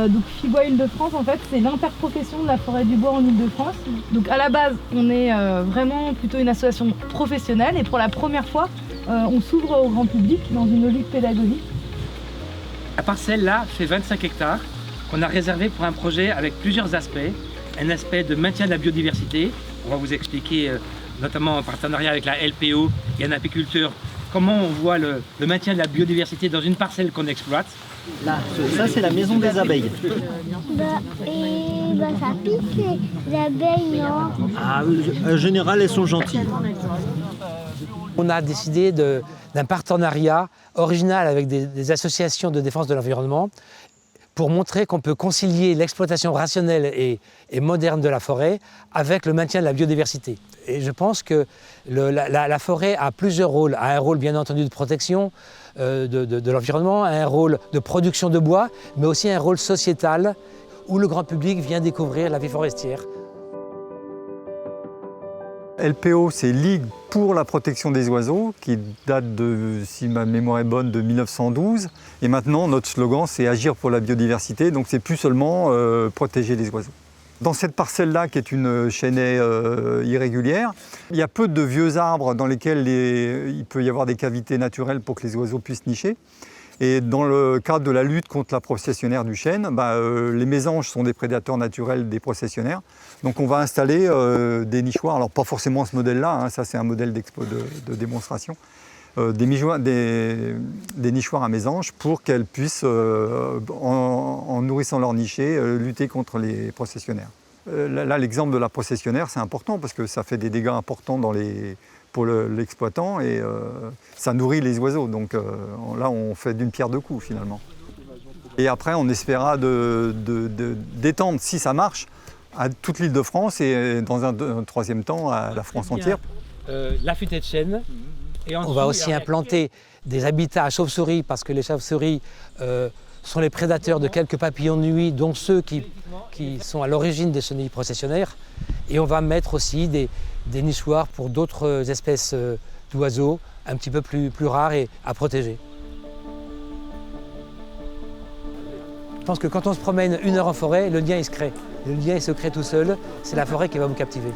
Donc FIBOA Île-de-France, en fait, c'est l'interprofession de la forêt du bois en Île-de-France. Donc à la base, on est vraiment plutôt une association professionnelle et pour la première fois, on s'ouvre au grand public dans une logique pédagogique. La parcelle là fait 25 hectares qu'on a réservé pour un projet avec plusieurs aspects. Un aspect de maintien de la biodiversité. On va vous expliquer, notamment en partenariat avec la LPO et un apiculteur, comment on voit le maintien de la biodiversité dans une parcelle qu'on exploite. Là, ça c'est la maison des abeilles. Ça pique les abeilles, non? Ah, en général, elles sont gentilles. On a décidé d'un partenariat original avec des associations de défense de l'environnement pour montrer qu'on peut concilier l'exploitation rationnelle et moderne de la forêt avec le maintien de la biodiversité. Et je pense que la forêt a plusieurs rôles. A un rôle bien entendu de protection de l'environnement, a un rôle de production de bois, mais aussi un rôle sociétal où le grand public vient découvrir la vie forestière. LPO, c'est Ligue pour la protection des oiseaux, qui date de, si ma mémoire est bonne, de 1912. Et maintenant, notre slogan, c'est Agir pour la biodiversité, donc c'est plus seulement protéger les oiseaux. Dans cette parcelle-là, qui est une chênaie irrégulière, il y a peu de vieux arbres dans lesquels il peut y avoir des cavités naturelles pour que les oiseaux puissent nicher. Et dans le cadre de la lutte contre la processionnaire du chêne, les mésanges sont des prédateurs naturels des processionnaires. Donc on va installer des nichoirs, alors pas forcément ce modèle-là, hein, ça c'est un modèle de démonstration, des nichoirs à mésanges pour qu'elles puissent, en nourrissant leur nichée, lutter contre les processionnaires. Là, l'exemple de la processionnaire, c'est important parce que ça fait des dégâts importants pour l'exploitant et ça nourrit les oiseaux. Donc là, on fait d'une pierre deux coups finalement. Et après, on espérera d'étendre, si ça marche, à toute l'Île-de-France et dans un troisième temps à la France entière. La futaie de chêne. Et on va aussi implanter des habitats à chauves-souris parce que les chauves-souris sont les prédateurs de quelques papillons de nuit, dont ceux qui sont à l'origine des chenilles processionnaires. Et on va mettre aussi des nichoirs pour d'autres espèces d'oiseaux un petit peu plus rares et à protéger. Je pense que quand on se promène 1 heure en forêt, le lien il se crée. Le lien il se crée tout seul, c'est la forêt qui va vous captiver.